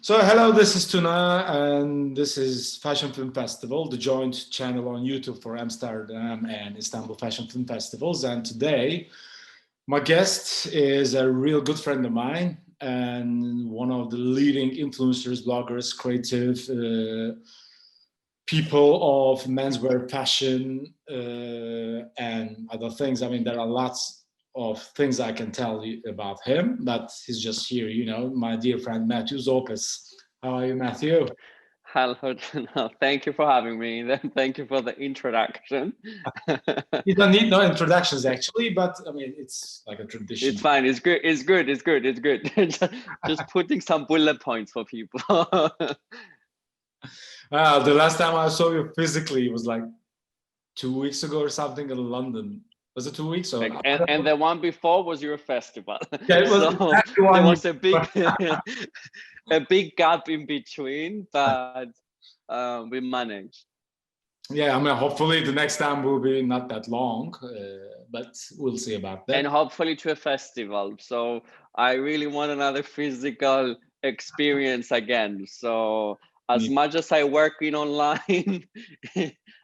So hello, this is Tuna, and this is Fashion Film Festival, the joint channel on YouTube for Amsterdam and Istanbul Fashion Film Festivals. And today, my guest is a real good friend of mine and one of the leading influencers, bloggers, creative people of menswear, fashion, and other things. I mean, there are lots of things I can tell you about him, but he's just here, my dear friend Matthew Zorpas. How are you, Matthew? Hello, no, thank you for having me. Thank you for the introduction. You don't need no introductions, actually, but I mean, it's like a tradition. It's fine. It's good. It's good. It's good. It's good. Just putting some bullet points for people. The last time I saw you physically was like 2 weeks ago or something in London. Was it 2 weeks? Or and the one before was your festival. Yeah, it was so there was a big a big gap in between, but we managed. Yeah, I mean, hopefully the next time will be not that long, but we'll see about that. And hopefully to a festival. So I really want another physical experience again. So as much as I work in online,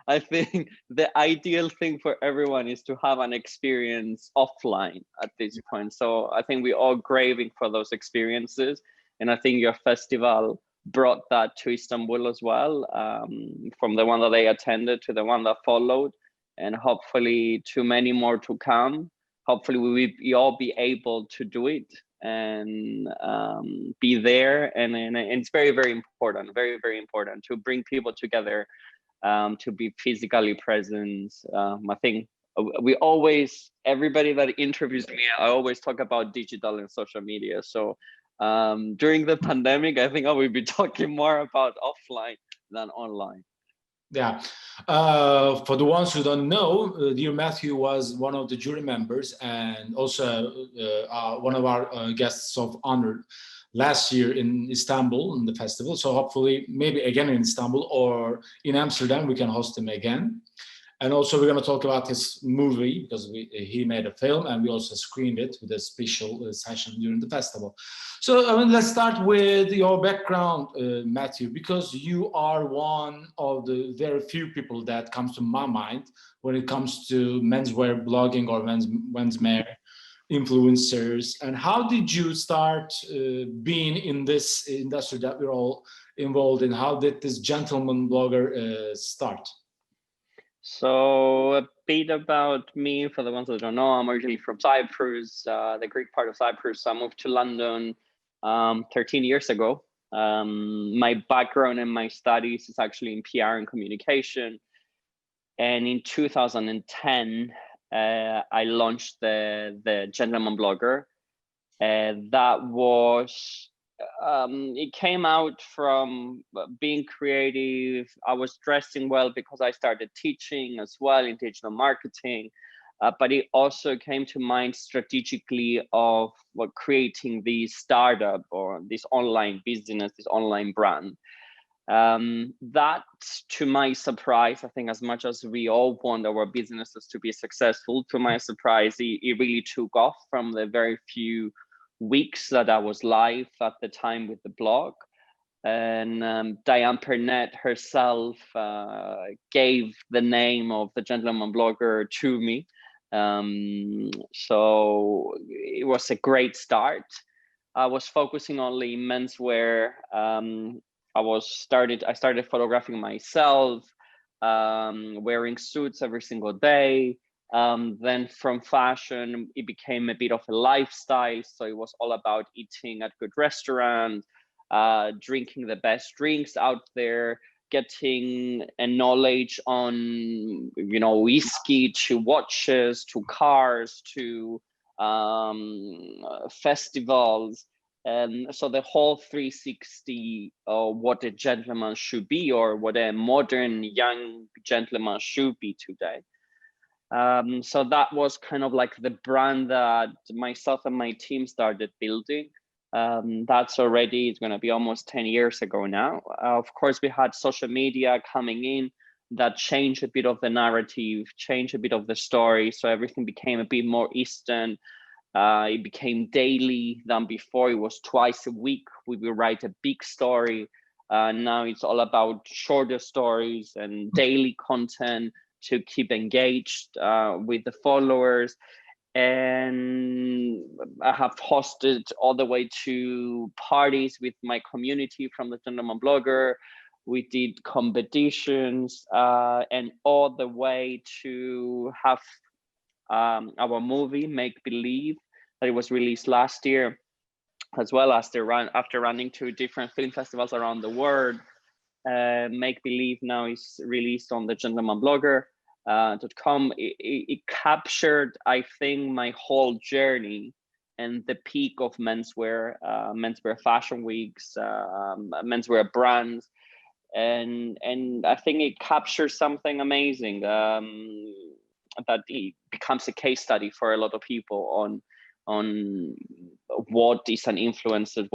I think the ideal thing for everyone is to have an experience offline at this point. So I think we're all craving for those experiences. And I think your festival brought that to Istanbul as well, from the one that I attended to the one that followed, and hopefully too many more to come. Hopefully we will all be able to do it and be there. And it's very, very important, very, very important to bring people together, to be physically present. I think everybody that interviews me, I always talk about digital and social media. So during the pandemic, I think I will be talking more about offline than online. Yeah. For the ones who don't know, dear Matthew was one of the jury members and also one of our guests of honor last year in Istanbul in the festival. So hopefully maybe again in Istanbul or in Amsterdam, we can host him again. And also we're going to talk about his movie because he made a film and we also screened it with a special session during the festival. So I mean, let's start with your background, Matthew, because you are one of the very few people that comes to my mind when it comes to menswear blogging or menswear influencers. And how did you start being in this industry that we're all involved in? How did this gentleman blogger start? So a bit about me, for the ones that don't know, I'm originally from Cyprus, the Greek part of Cyprus. I moved to London 13 years ago. My background and my studies is actually in PR and communication. And in 2010, I launched the Gentleman Blogger. That was it came out from being creative. I was dressing well because I started teaching as well in digital marketing, but it also came to mind strategically of creating the startup or this online business, this online brand. That, to my surprise, I think as much as we all want our businesses to be successful, to my surprise, it really took off from the very few weeks that I was live at the time with the blog. And Diane Pernette herself gave the name of the Gentleman Blogger to me. So it was a great start. I was focusing only in menswear. I started photographing myself, wearing suits every single day. Then from fashion, it became a bit of a lifestyle. So it was all about eating at good restaurants, drinking the best drinks out there, getting a knowledge on, whiskey to watches, to cars, to festivals. And so the whole 360 of what a gentleman should be or what a modern young gentleman should be today. So that was kind of like the brand that myself and my team started building. That's already, it's going to be almost 10 years ago now. Of course, we had social media coming in that changed a bit of the narrative, changed a bit of the story. So everything became a bit more instant. It became daily. Then before it was twice a week. We will write a big story. Now it's all about shorter stories and daily content to keep engaged with the followers. And I have hosted all the way to parties with my community from the Gentleman Blogger. We did competitions and all the way to have our movie Make Believe that it was released last year, as well as after running to different film festivals around the world. Make Believe now is released on the gentlemanblogger.com. It captured, I think, my whole journey and the peak of menswear, menswear fashion weeks, menswear brands, and I think it captures something amazing. That it becomes a case study for a lot of people on what is an influencer,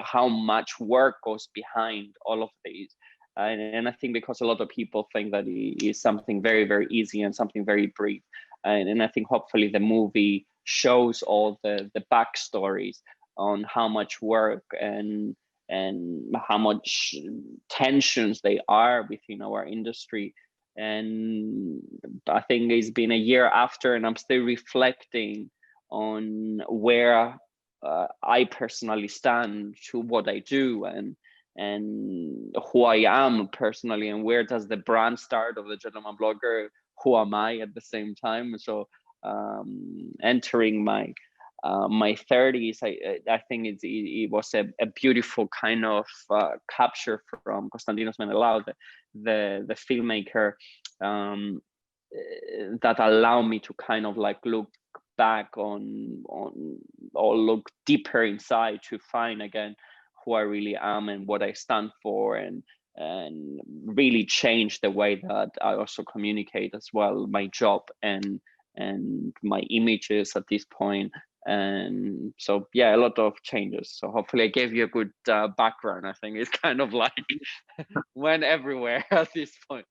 how much work goes behind all of these. And I think because a lot of people think that it is something very, very easy and something very brief. And I think hopefully the movie shows all the backstories on how much work and how much tensions they are within our industry. And I think it's been a year after, and I'm still reflecting on where I personally stand to what I do and who I am personally, and where does the brand start of the Gentleman Blogger? Who am I at the same time? So entering my 30s, I think it was a beautiful kind of capture from Konstantinos Menelau, the filmmaker, that allowed me to kind of like look back on or look deeper inside to find again who I really am and what I stand for, and really change the way that I also communicate as well, my job and my images at this point. And so yeah, a lot of changes. So hopefully I gave you a good background. I think it's kind of like went everywhere at this point.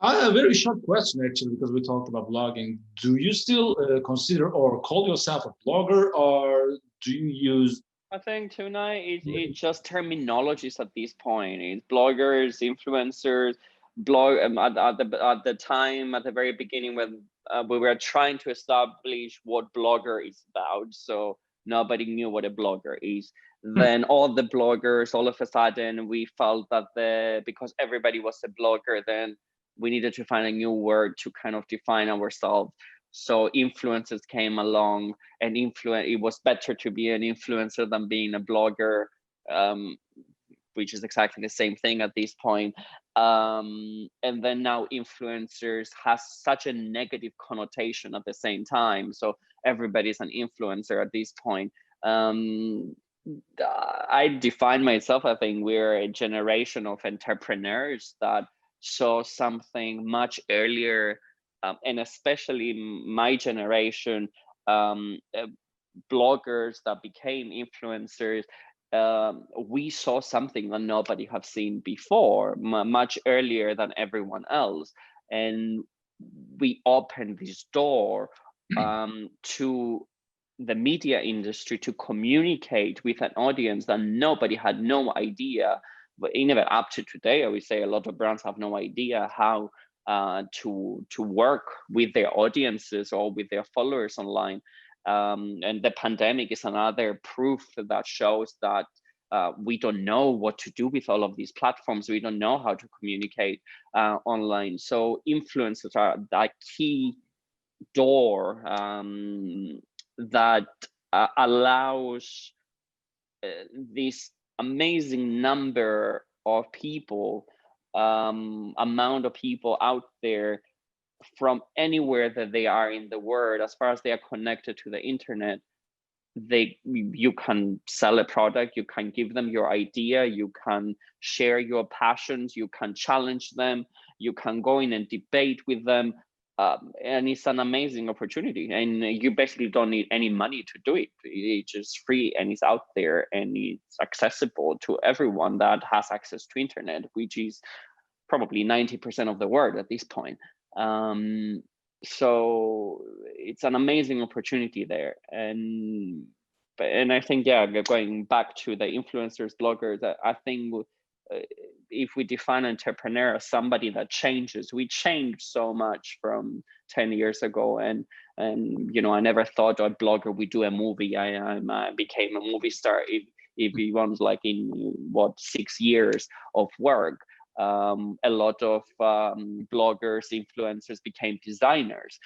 A very short question, actually, because we talked about blogging. Do you still consider or call yourself a blogger, or do you use? I think tonight it's just terminologies at this point. It's bloggers, influencers, at the time, at the very beginning, when we were trying to establish what blogger is about, so nobody knew what a blogger is. Then all the bloggers, all of a sudden, we felt that because everybody was a blogger, then we needed to find a new word to kind of define ourselves. So influencers came along, and it was better to be an influencer than being a blogger, which is exactly the same thing at this point. And then now influencers has such a negative connotation at the same time. So everybody's an influencer at this point. I define myself, I think we're a generation of entrepreneurs that saw something much earlier, and especially my generation, bloggers that became influencers, we saw something that nobody have seen before, much earlier than everyone else. And we opened this door to the media industry to communicate with an audience that nobody had no idea. But even up to today, I would say a lot of brands have no idea how to work with their audiences or with their followers online. And the pandemic is another proof that shows that we don't know what to do with all of these platforms. We don't know how to communicate online. So influencers are that key door that allows this amazing number of people, amount of people out there from anywhere that they are in the world, as far as they are connected to the internet. You can sell a product, you can give them your idea, you can share your passions, you can challenge them, you can go in and debate with them. And it's an amazing opportunity, and you basically don't need any money to do it. It's just free, and it's out there, and it's accessible to everyone that has access to internet, which is probably 90% of the world at this point. So it's an amazing opportunity there. And I think, yeah, going back to the influencers, bloggers, I think if we define entrepreneur as somebody that changes, we changed so much from 10 years ago. And you know, I never thought a blogger would do a movie. I became a movie star if you want, like in what, 6 years of work. A lot of bloggers, influencers became designers.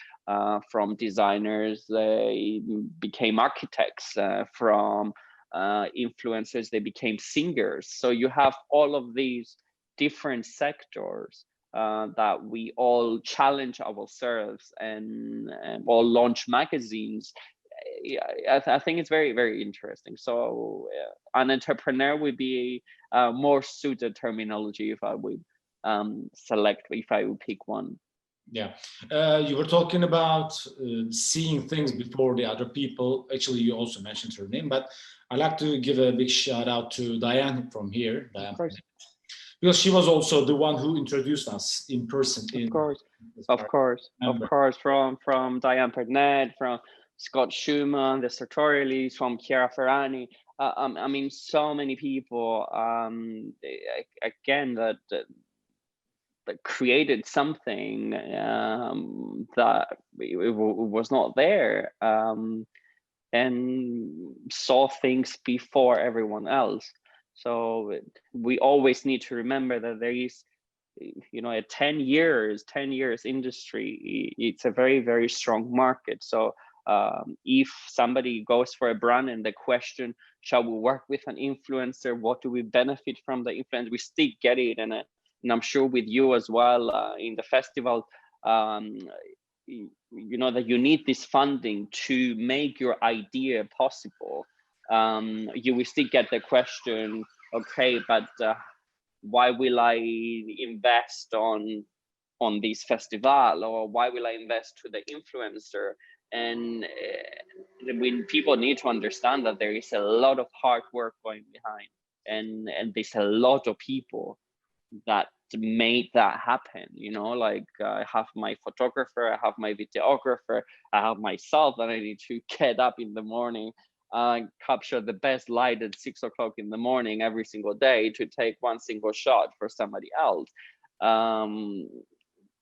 From designers, they became architects. From influencers, they became singers. So you have all of these different sectors that we all challenge ourselves and all launch magazines. I think it's very, very interesting. So an entrepreneur would be a more suited terminology if I would if I would pick one. Yeah, you were talking about seeing things before the other people. Actually, you also mentioned her name, but I'd like to give a big shout out to Diane from here. Diane, of course. Because she was also the one who introduced us in person. Of course, from Diane Pernette, from Scott Schumann, the sartorially, from Chiara Ferrani. I mean, so many people. Again, that created something that it was not there, and saw things before everyone else. So we always need to remember that there is, you know, a 10 years industry. It's a very, very strong market. So if somebody goes for a brand and the question, shall we work with an influencer? What do we benefit from the influence? We still get it. And I'm sure with you as well in the festival, you know, that you need this funding to make your idea possible. You will still get the question, okay, but why will I invest on this festival, or why will I invest to the influencer? And when people need to understand that there is a lot of hard work going behind, and there's a lot of people that made that happen. You know, like I have my photographer, I have my videographer, I have myself, and I need to get up in the morning, capture the best light at 6 o'clock in the morning every single day to take one single shot for somebody else.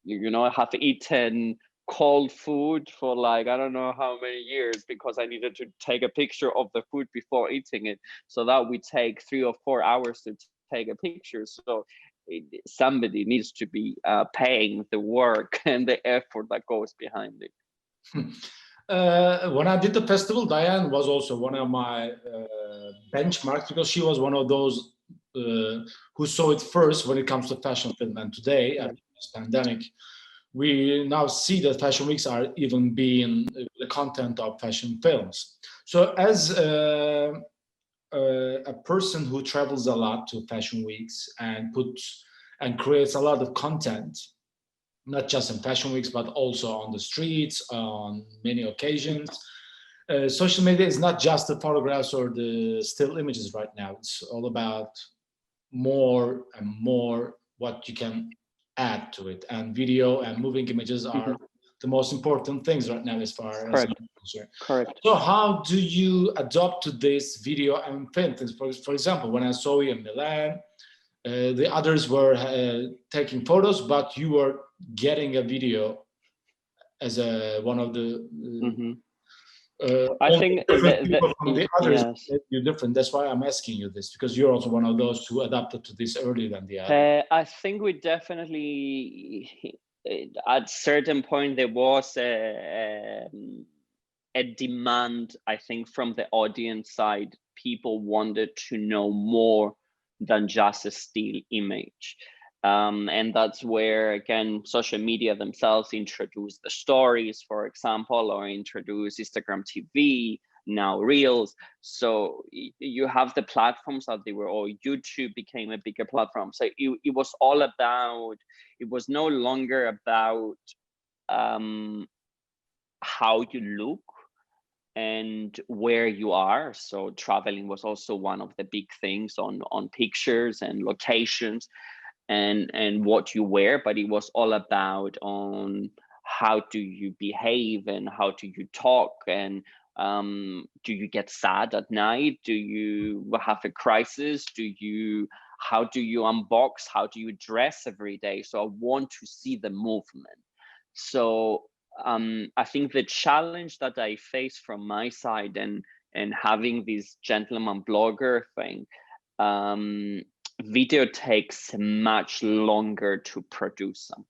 You know, I have eaten cold food for like, I don't know how many years, because I needed to take a picture of the food before eating it. So that would take 3 or 4 hours to take a picture. So somebody needs to be paying the work and the effort that goes behind it. When I did the festival, Diane was also one of my benchmarks, because she was one of those who saw it first when it comes to fashion film. And today, after this pandemic, we now see that fashion weeks are even being the content of fashion films. So as a person who travels a lot to fashion weeks and creates a lot of content, not just in fashion weeks, but also on the streets, on many occasions. Social media is not just the photographs or the still images right now. It's all about more and more what you can add to it. And video and moving images are the most important things right now as far as I'm concerned. Correct. So how do you adapt to this video and film things? For example, when I saw you in Milan, the others were taking photos, but you were getting a video as one of the I think people from the others. Yes. You're different. That's why I'm asking you this, because you're also one of those who adapted to this earlier than the others. I think we definitely, at certain point, there was a demand, I think, from the audience side. People wanted to know more than just a still image. And that's where, again, social media themselves introduce the stories, for example, or introduce Instagram TV, now Reels. So you have the platforms that they were, or YouTube became a bigger platform. So it was all about, it was no longer about how you look and where you are. So traveling was also one of the big things on pictures and locations and what you wear, but it was all about on how do you behave and how do you talk, and do you get sad at night, do you have a crisis, how do you unbox, how do you dress every day. So I want to see the movement. So I think the challenge that I face from my side and having this gentleman blogger thing, video takes much longer to produce something,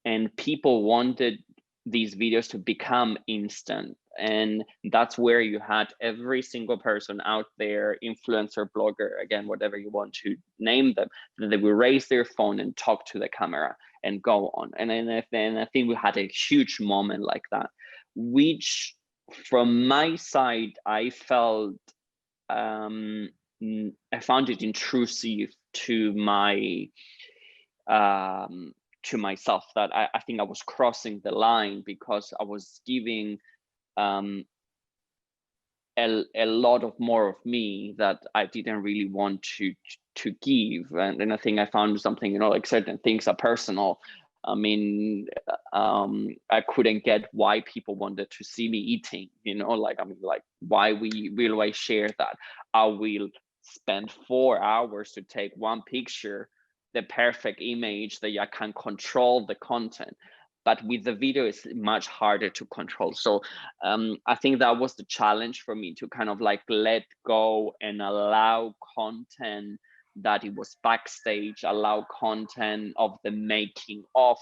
and people wanted these videos to become instant. And that's where you had every single person out there, influencer, blogger, again, whatever you want to name them, that they will raise their phone and talk to the camera and go on. And then I think we had a huge moment like that, which from my side, I felt, I found it intrusive to my, to myself, that I think I was crossing the line, because I was giving a lot of more of me that I didn't really want to give. And I think I found something, you know, like certain things are personal. I mean, I couldn't get why people wanted to see me eating, you know, like, I mean, like, why will I share that? I will spend 4 hours to take one picture, the perfect image that I can control the content. But with the video, it's much harder to control. So I think that was the challenge for me, to kind of like let go and allow content that it was backstage, allow content of the making of,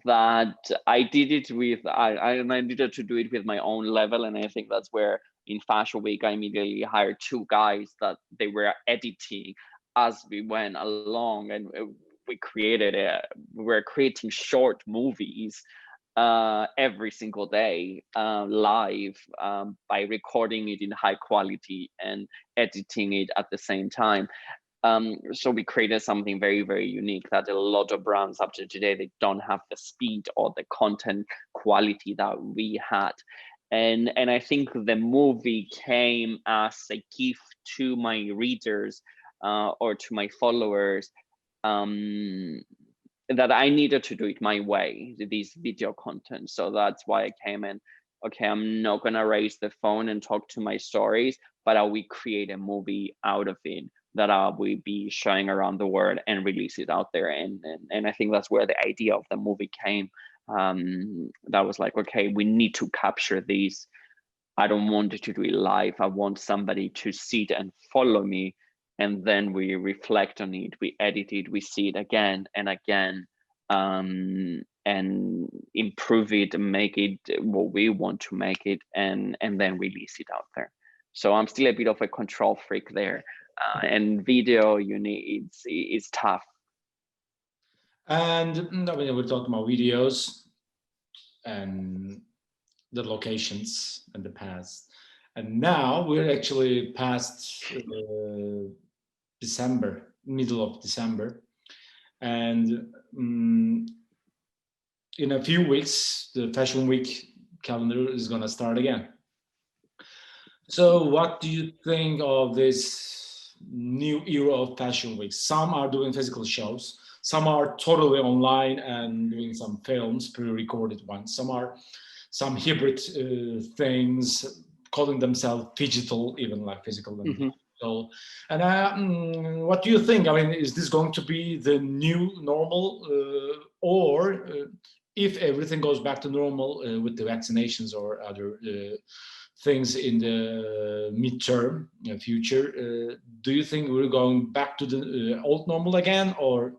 that I did it with, I needed to do it with my own level. And I think that's where in Fashion Week, I immediately hired 2 guys that they were editing as we went along, and we were creating short movies every single day, live, by recording it in high quality and editing it at the same time. So we created something very, very unique that a lot of brands up to today, they don't have the speed or the content quality that we had. And I think the movie came as a gift to my readers, or to my followers, that I needed to do it my way, this video content. So that's why I came in. Okay, I'm not gonna raise the phone and talk to my stories, but I will create a movie out of it that I will be showing around the world and release it out there. And I think that's where the idea of the movie came. That was like, okay, we need to capture this. I don't want to do it live. I want somebody to sit and follow me, and then we reflect on it, we edit it, we see it again and again, and improve it and make it what we want to make it, and then release it out there. So I'm still a bit of a control freak there, and video, it's tough. And I mean, we're talking about videos and the locations and the past. And now we're actually past December, middle of December. And in a few weeks, the Fashion Week calendar is going to start again. So what do you think of this new era of Fashion Week? Some are doing physical shows. Some are totally online and doing some films, pre-recorded ones. Some are some hybrid things, calling themselves digital, even like physical and digital. And what do you think? I mean, is this going to be the new normal, or if everything goes back to normal with the vaccinations or other things in the midterm future, do you think we're going back to the old normal again, or?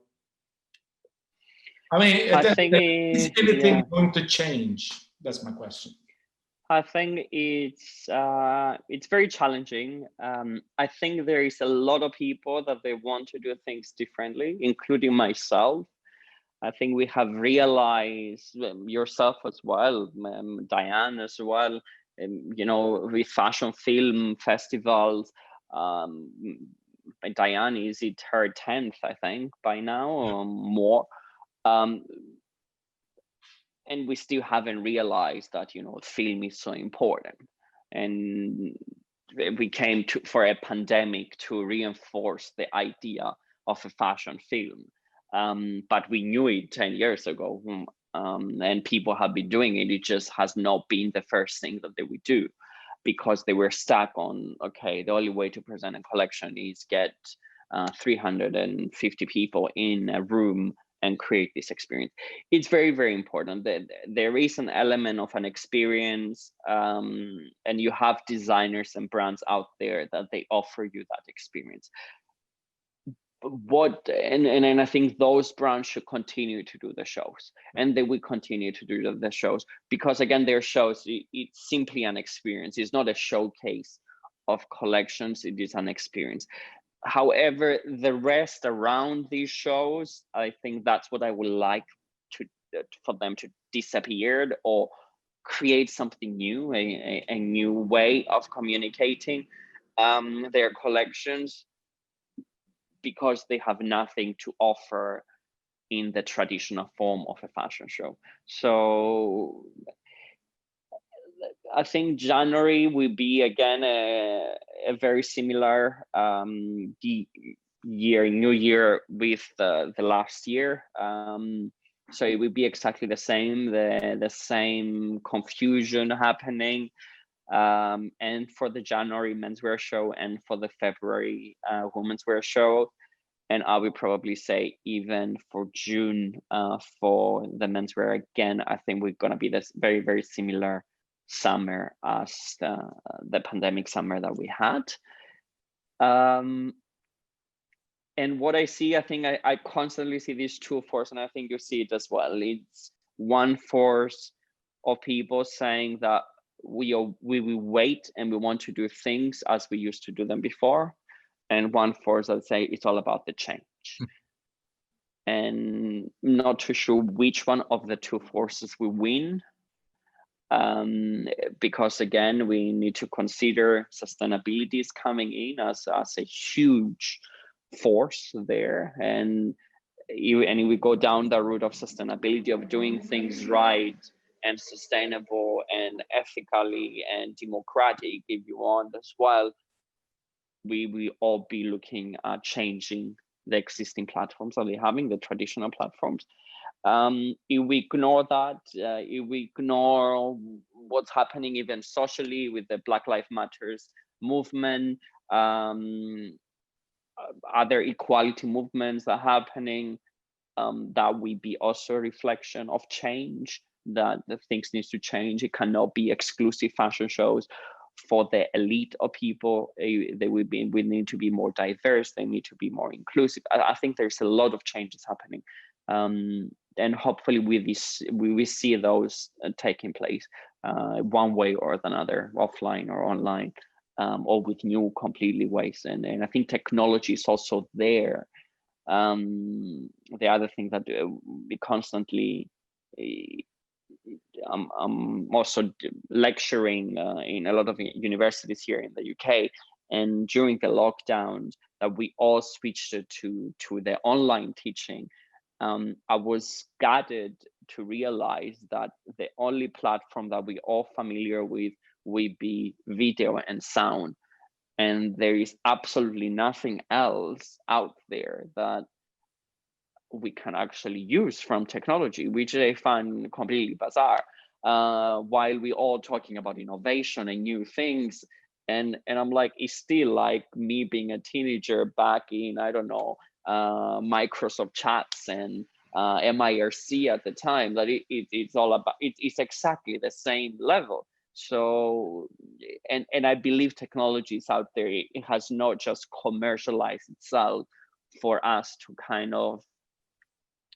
I mean, is anything going to change? That's my question. I think it's very challenging. I think there is a lot of people that they want to do things differently, including myself. I think we have realized, yourself as well, Diane as well, you know, with fashion film festivals. Diane, is it her 10th, I think, by now, or more? And we still haven't realized that, you know, film is so important. And we came for a pandemic to reinforce the idea of a fashion film. but we knew it 10 years ago, and people have been doing it. It just has not been the first thing that they would do, because they were stuck on, okay, the only way to present a collection is get 350 people in a room and create this experience. It's very, very important that there is an element of an experience, and you have designers and brands out there that they offer you that experience. And I think those brands should continue to do the shows, and they will continue to do the shows, because again, their shows, it's simply an experience. It's not a showcase of collections, it is an experience. However, the rest around these shows, I think that's what I would like for them to disappear, or create something new, a new way of communicating their collections, because they have nothing to offer in the traditional form of a fashion show. So I think January will be again a very similar new year with the last year. So it will be exactly the same, the same confusion happening. And for the January menswear show and for the February women's wear show, and I would probably say even for June for the menswear again, I think we're gonna be this very, very similar summer as the pandemic summer that we had. And what I see, I think I constantly see these two forces, and I think you see it as well. It's one force of people saying that we will wait and we want to do things as we used to do them before, and one force that say it's all about the change. And not too sure which one of the two forces will win, because again, we need to consider sustainability is coming in as a huge force there, and we go down the route of sustainability, of doing things right and sustainable and ethically and democratic, if you want as well. We will all be looking at changing the existing platforms that we're having, the traditional platforms. If we ignore that, if we ignore what's happening even socially with the Black Lives Matters movement, other equality movements that are happening, that will be also a reflection of change, that the things need to change. It cannot be exclusive fashion shows for the elite of people. We need to be more diverse, they need to be more inclusive. I think there's a lot of changes happening, and hopefully with this we will see those taking place one way or another, offline or online, or with new completely ways. And I think technology is also there. The other thing that we constantly, I'm also lecturing in a lot of universities here in the UK, and during the lockdowns that we all switched to the online teaching, I was gutted to realize that the only platform that we all familiar with will be video and sound, and there is absolutely nothing else out there that we can actually use from technology, which I find completely bizarre. While we all talking about innovation and new things, and I'm like, it's still like me being a teenager back in, I don't know, Microsoft Chats and MIRC at the time, that it's all about, it's exactly the same level. So, and I believe technology is out there. It has not just commercialized itself for us to kind of,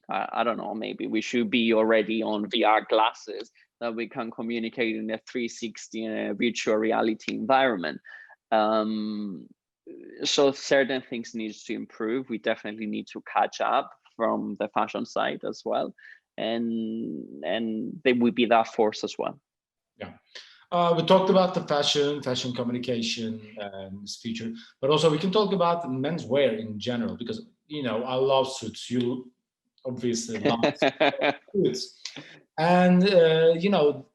I don't know, maybe we should be already on VR glasses that we can communicate in a 360 in a virtual reality environment. So certain things needs to improve. We definitely need to catch up from the fashion side as well. And they will be that force as well. Yeah. We talked about the fashion communication this feature, but also we can talk about menswear in general, because, you know, I love suits. You obviously love suits. And, you know,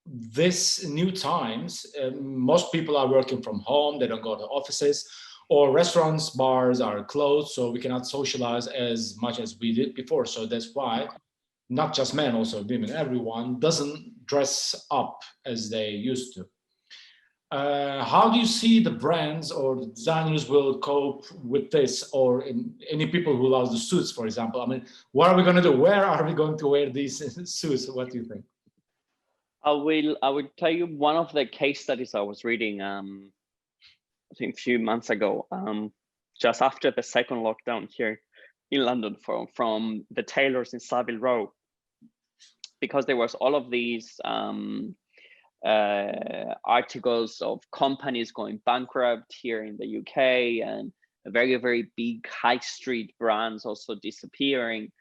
this new times, most people are working from home. They don't go to offices. or restaurants, bars are closed, so we cannot socialize as much as we did before. So that's why not just men, also women, everyone doesn't dress up as they used to. How do you see the brands or the designers will cope with this, or any people who love the suits, for example? I mean, what are we going to do? Where are we going to wear these suits? What do you think? I will tell you one of the case studies I was reading I think a few months ago, just after the second lockdown here in London, from the tailors in Savile Row, because there was all of these articles of companies going bankrupt here in the UK, and very, very big high street brands also disappearing.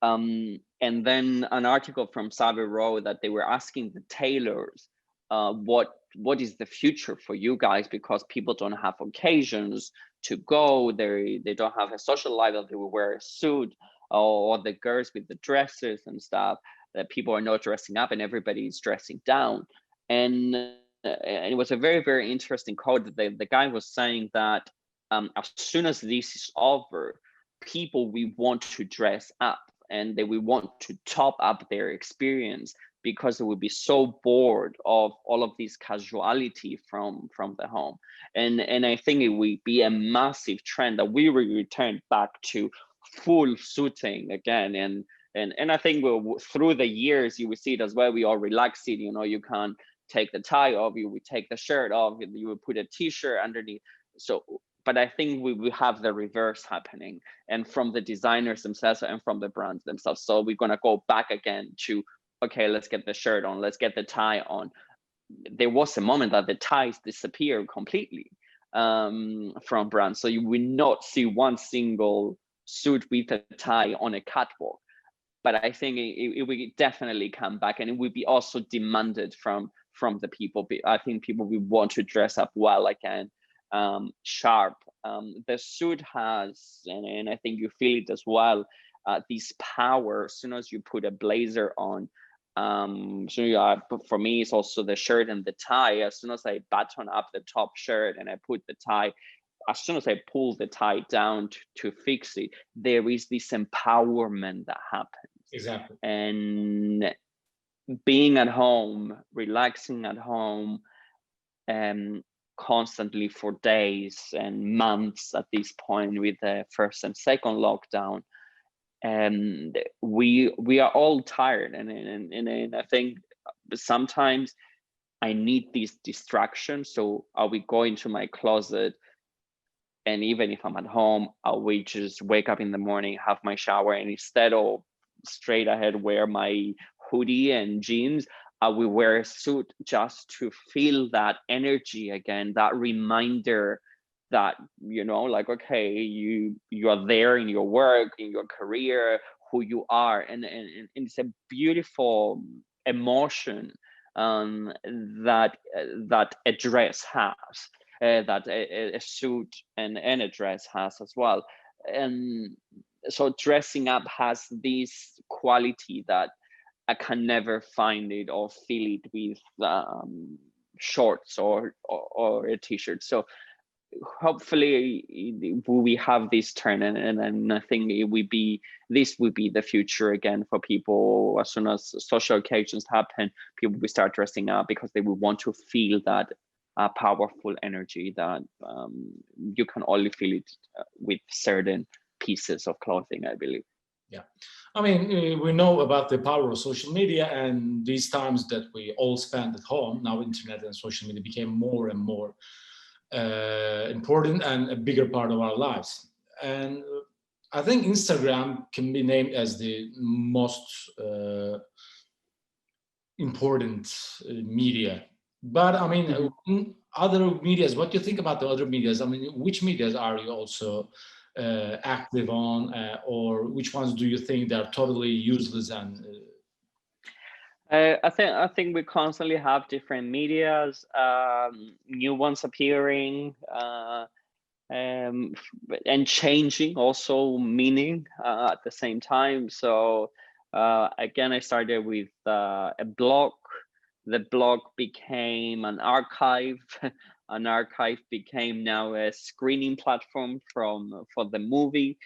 And then an article from Savile Row that they were asking the tailors, what is the future for you guys, because people don't have occasions to go, they don't have a social life that they will wear a suit, or the girls with the dresses and stuff, that people are not dressing up and everybody is dressing down. And it was a very, very interesting quote. The guy was saying that as soon as this is over, people will want to dress up and they will want to top up their experience, because they will be so bored of all of this casuality from the home. And I think it will be a massive trend that we will return back to full suiting again. And I think through the years you will see it as well. We all relax it, you can't take the tie off, you will take the shirt off, you will put a t-shirt underneath. So but I think we will have the reverse happening, and from the designers themselves and from the brands themselves. So we're going to go back again to, okay, let's get the shirt on, let's get the tie on. There was a moment that the ties disappeared completely from brands. So you will not see one single suit with a tie on a catwalk. But I think it will definitely come back, and it will be also demanded from the people. I think people will want to dress up well again, sharp. The suit has, and I think you feel it as well, this power as soon as you put a blazer on. So for me, it's also the shirt and the tie. As soon as I button up the top shirt and I put the tie, as soon as I pull the tie down to fix it, there is this empowerment that happens. Exactly. And being at home, relaxing at home, constantly for days and months at this point with the first and second lockdown, and we are all tired, and I think sometimes I need these distractions. So I will go into my closet, and even if I'm at home, I will just wake up in the morning, have my shower, and instead of straight ahead wear my hoodie and jeans, I will wear a suit just to feel that energy again, that reminder that, like, okay, you are there in your work, in your career, who you are, and it's a beautiful emotion that a dress has, that a suit and a dress has as well. And so dressing up has this quality that I can never find it or feel it with shorts or a t-shirt. So hopefully we have this turn, and I think this will be the future again for people. As soon as social occasions happen, people will start dressing up because they will want to feel that powerful energy that you can only feel it with certain pieces of clothing, I believe. Yeah, I mean, we know about the power of social media, and these times that we all spend at home, now internet and social media became more and more important and a bigger part of our lives. And I think Instagram can be named as the most important media. But I mean, other medias, what do you think about the other medias? I mean, which medias are you also active on, or which ones do you think they're totally useless? And I think we constantly have different medias, new ones appearing, and changing also meaning at the same time. So again, I started with a blog the blog became an archive. An archive became now a screening platform for the movie.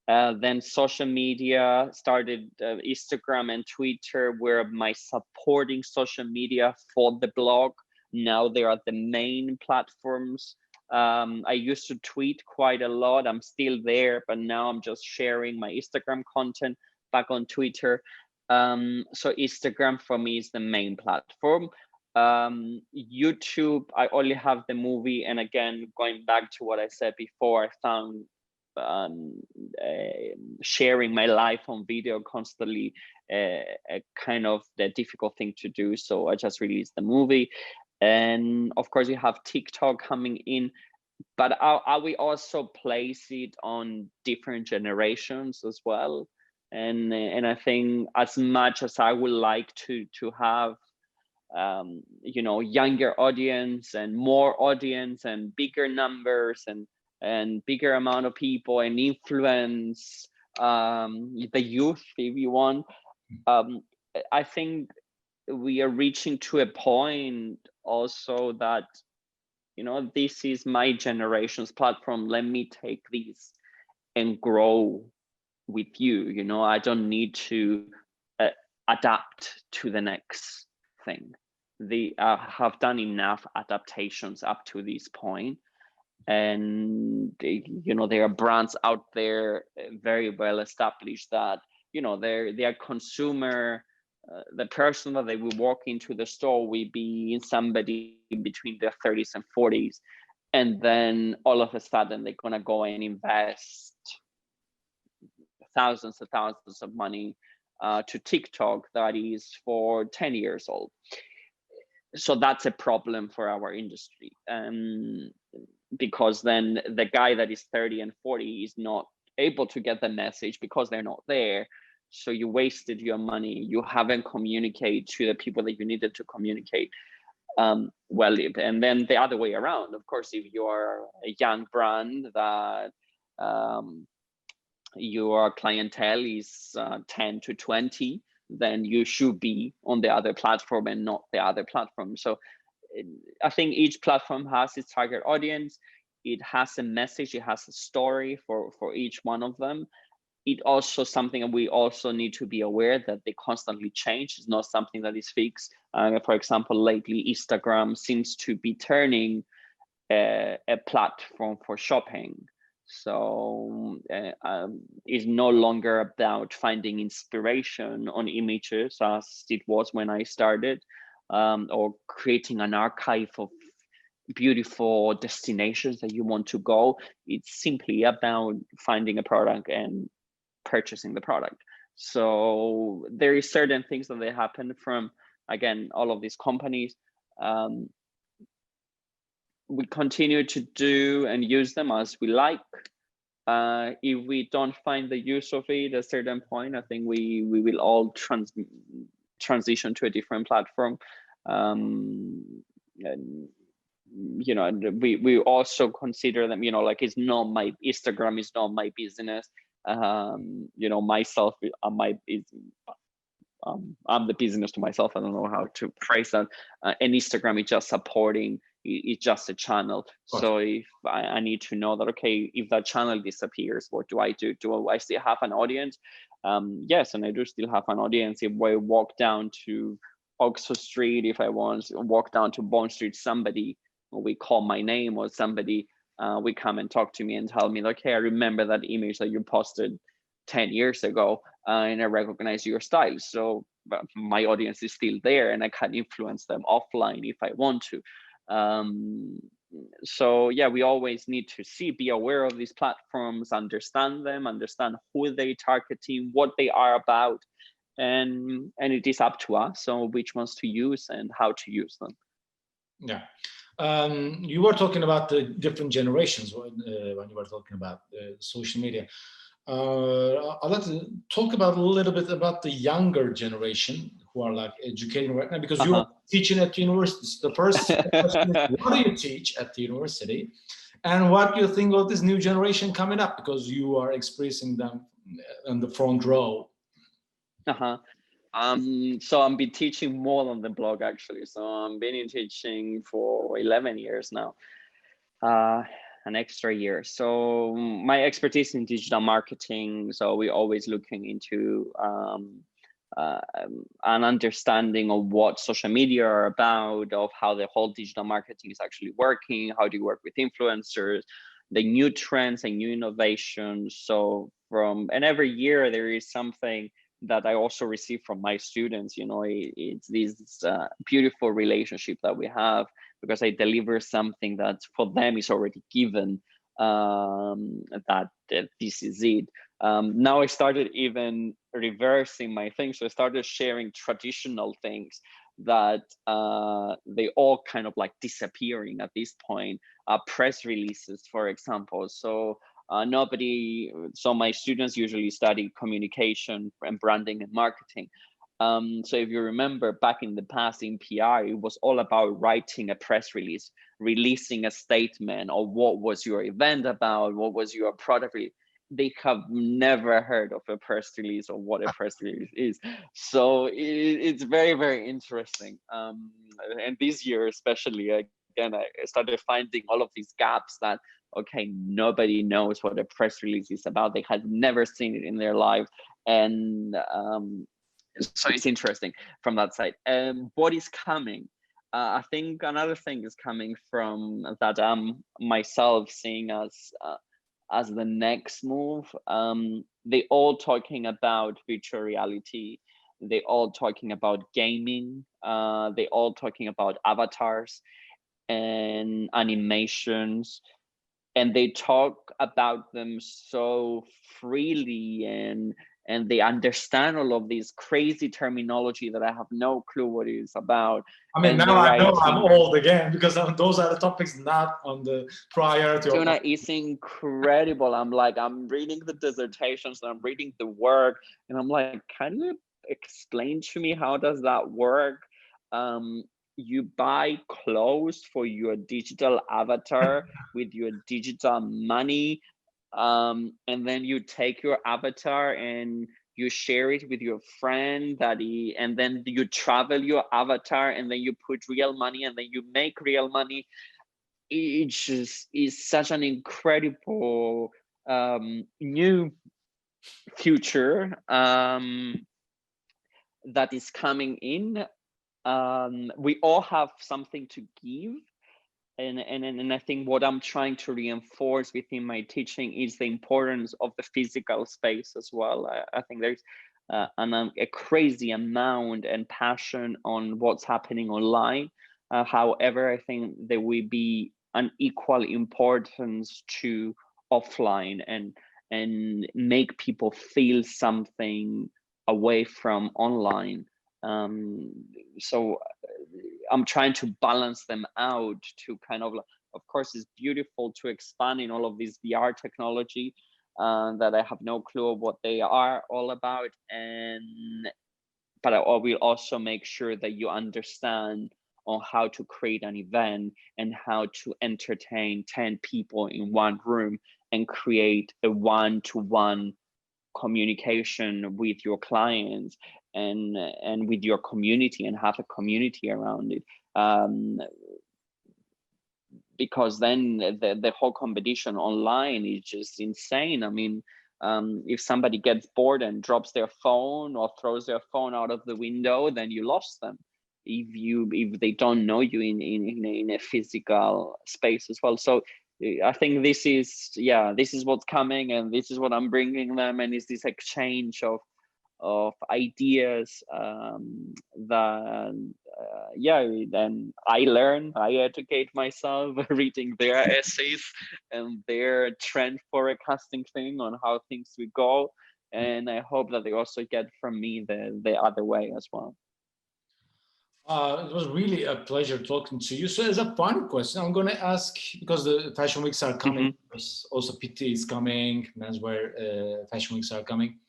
Then social media started, Instagram and Twitter were my supporting social media for the blog. Now they are the main platforms. I used to tweet quite a lot. I'm still there, but now I'm just sharing my Instagram content back on Twitter. So Instagram for me is the main platform. YouTube, I only have the movie. And again, going back to what I said before, I found sharing my life on video constantly a kind of the difficult thing to do. So I just released the movie. And of course you have TikTok coming in, but I will also place it on different generations as well. And I think as much as I would like to have you know, younger audience and more audience and bigger numbers and bigger amount of people and influence the youth, if you want, I think we are reaching to a point also that, you know, this is my generation's platform. Let me take this and grow with you. You know, I don't need to adapt to the next thing. They have done enough adaptations up to this point, and you know, there are brands out there very well established that, you know, their consumer, the person that they will walk into the store will be somebody between their 30s and 40s, and then all of a sudden they're gonna go and invest thousands and thousands of money to TikTok that is for 10 years old. So that's a problem for our industry, because then the guy that is 30 and 40 is not able to get the message because they're not there. So you wasted your money. You haven't communicated to the people that you needed to communicate. Well, and then the other way around, of course, if you are a young brand that your clientele is 10 to 20, then you should be on the other platform and not the other platform. So I think each platform has its target audience. It has a message, it has a story for each one of them. It also something that we also need to be aware that they constantly change. It's not something that is fixed. For example, lately Instagram seems to be turning a platform for shopping. So it's no longer about finding inspiration on images as it was when I started, or creating an archive of beautiful destinations that you want to go. It's simply about finding a product and purchasing the product. So there is certain things that they happen from, again, all of these companies. We continue to do and use them as we like. If we don't find the use of it at a certain point, I think we will all transition to a different platform. And you know, we also consider them, you know, like, it's not my Instagram is not my business. You know, myself, I'm the business to myself. I don't know how to phrase that. And Instagram is just supporting. It's just a channel. So if I need to know that, okay, if that channel disappears, what do I do? Do I still have an audience? Yes, and I do still have an audience. If I walk down to Oxford Street, if I want to walk down to Bond Street, somebody we call my name, or somebody we come and talk to me and tell me, okay, I remember that image that you posted 10 years ago, and I recognize your style. So my audience is still there, and I can influence them offline if I want to. So yeah, we always need to be aware of these platforms, understand them, understand who they targeting, what they are about, and it is up to us on which ones to use and how to use them. Yeah. You were talking about the different generations when you were talking about social media. I'd like to talk about a little bit about the younger generation who are like educating right now, because you're teaching at the university. The first question is, what do you teach at the university, and what do you think of this new generation coming up, because you are expressing them in the front row? So I've been teaching more on the blog actually. So I've been teaching for 11 years now, an extra year. So my expertise in digital marketing. So we're always looking into an understanding of what social media are about, of how the whole digital marketing is actually working, how do you work with influencers, the new trends and new innovations. So and every year there is something that I also receive from my students. It's this beautiful relationship that we have, because I deliver something that for them is already given, that this is it. Now I started even reversing my thing. So I started sharing traditional things that they all kind of like disappearing at this point. Press releases, for example. So my students usually study communication and branding and marketing. So if you remember back in the past in PR, it was all about writing a press release, releasing a statement of what was your event about, what was your product release. They have never heard of a press release or what a press release is. So it's very, very interesting. And this year especially, again, I started finding all of these gaps that, okay, nobody knows what a press release is about. They had never seen it in their life. And so it's interesting from that side. What is coming? I think another thing is coming from that I'm myself seeing as the next move. They all talking about virtual reality. They all talking about gaming. They all talking about avatars and animations. And they talk about them so freely, and they understand all of this crazy terminology that I have no clue what it is about. I mean, now I know I'm old again, because those are the topics not on the priority. Tuna is incredible. I'm reading the dissertations, and I'm reading the work, and I'm like, can you explain to me how does that work? You buy clothes for your digital avatar with your digital money, and then you take your avatar and you share it with your friend and then you travel your avatar, and then you put real money, and then you make real money. It just is such an incredible new future that is coming in. We all have something to give, and I think what I'm trying to reinforce within my teaching is the importance of the physical space as well. I think there's a crazy amount and passion on what's happening online. However, I think there will be an equal importance to offline and make people feel something away from online. So I'm trying to balance them out to kind of course, it's beautiful to expand in all of this VR technology that I have no clue of what they are all about. But I will also make sure that you understand on how to create an event and how to entertain 10 people in one room and create a one-to-one communication with your clients and with your community, and have a community around it. Because then the whole competition online is just insane. I mean, if somebody gets bored and drops their phone or throws their phone out of the window, then you lost them. If they don't know you in a physical space as well. So I think this is what's coming, and this is what I'm bringing them, and it's this exchange of ideas then I learn, I educate myself reading their essays and their trend forecasting thing on how things will go, and I hope that they also get from me the other way as well. It was really a pleasure talking to you. So as a final question, I'm going to ask, because the fashion weeks are coming, also PT is coming, menswear fashion weeks are coming.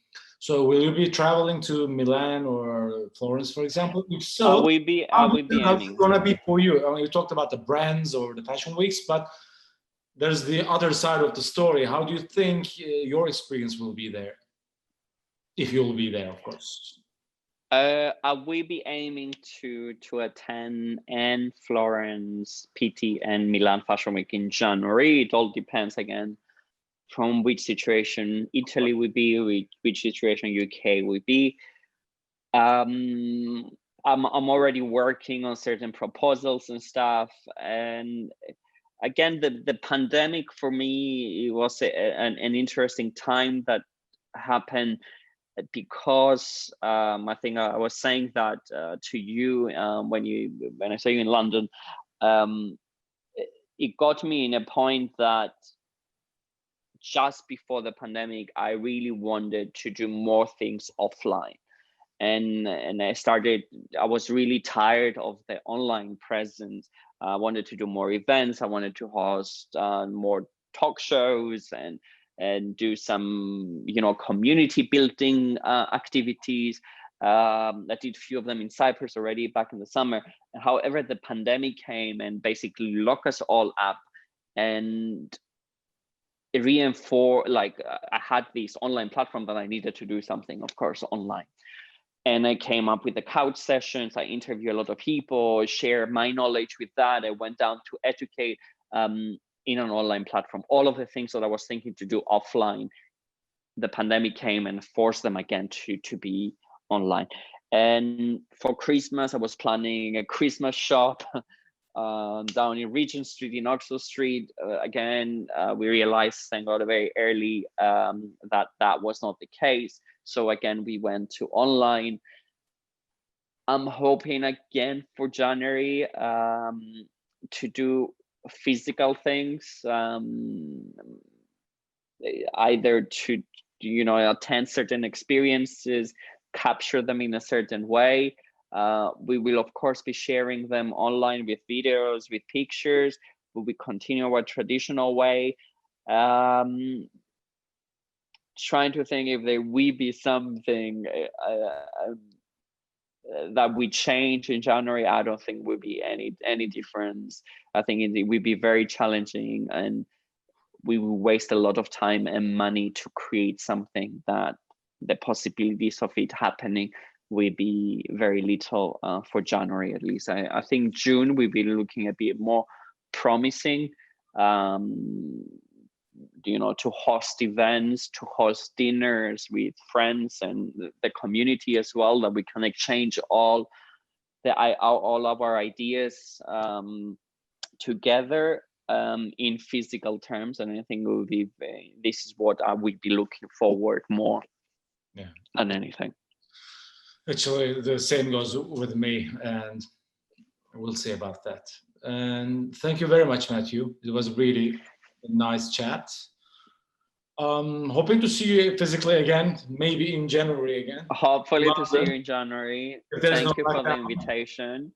So will you be traveling to Milan or Florence, for example? If so, will be aiming. Going to be for you? I mean, you talked about the brands or the fashion weeks, but there's the other side of the story. How do you think your experience will be there? If you'll be there, of course. I will be aiming to attend and Florence, PT, and Milan Fashion Week in January. It all depends again from which situation Italy will be, which situation UK will be. I'm already working on certain proposals and stuff, and again, the pandemic for me, it was an interesting time that happened, because I think I was saying that to you when I saw you in London. It got me in a point that just before the pandemic, I really wanted to do more things offline. And I was really tired of the online presence. I wanted to do more events. I wanted to host more talk shows and do some, community building activities. I did a few of them in Cyprus already back in the summer. However, the pandemic came and basically locked us all up, and it reinforced, I had this online platform that I needed to do something, of course, online. And I came up with the couch sessions. I interview a lot of people, share my knowledge with that. I went down to educate in an online platform. All of the things that I was thinking to do offline, the pandemic came and forced them again to be online. And for Christmas, I was planning a Christmas shop down in Regent Street, in Oxford Street. Again, we realized, thank God, very early that was not the case. So again, we went to online. I'm hoping again for January to do physical things, either to attend certain experiences, capture them in a certain way. We will of course be sharing them online with videos, with pictures. We will continue our traditional way. Trying to think if there will be something that we change in January. I don't think will be any difference. I think it will be very challenging, and we will waste a lot of time and money to create something that the possibilities of it happening will be very little for January, at least. I think June we'll be looking a bit more promising. To host events, to host dinners with friends and the community as well, that we can exchange all of our ideas together in physical terms. And I think it will be this is what I would be looking forward more than anything. Actually, the same goes with me, and we'll see about that. And thank you very much, Matthew. It was really a nice chat. Hoping to see you physically again, maybe in January again. Hopefully to see you in January. Thank you for the invitation.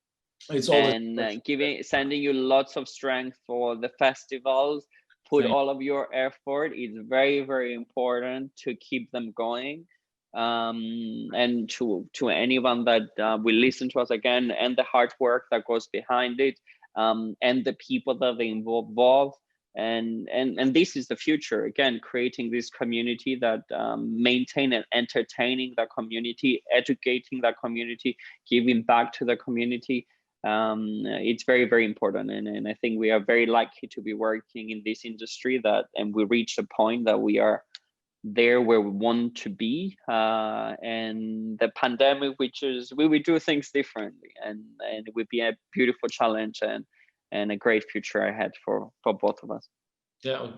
It's always sending you lots of strength for the festivals. Put all of your effort. It's very, very important to keep them going. And to anyone that will listen to us again, and the hard work that goes behind it, and the people that they involve. And this is the future, again, creating this community that maintain and entertaining that community, educating that community, giving back to the community. It's very, very important, and I think we are very lucky to be working in this industry, and we reached a point that we are there where we want to be. And the pandemic, we will do things differently, and it would be a beautiful challenge and a great future ahead for both of us. Yeah,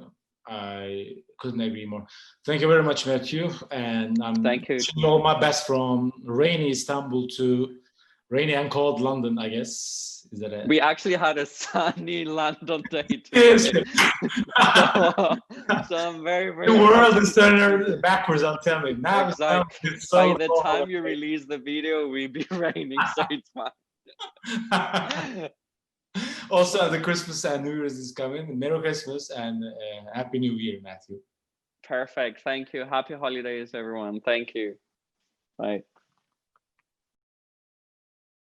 I couldn't agree more. Thank you very much, Matthew. And I'm wishing you all my best from rainy Istanbul to rainy and cold London, I guess. Is that it? We actually had a sunny London day today. So I'm very, very The world is turning backwards, I'm telling you. Now exactly. By the time you release the video, we'll be raining, so it's fine. Also, the Christmas and New Year's is coming. Merry Christmas and Happy New Year, Matthew. Perfect. Thank you. Happy holidays, everyone. Thank you. Bye.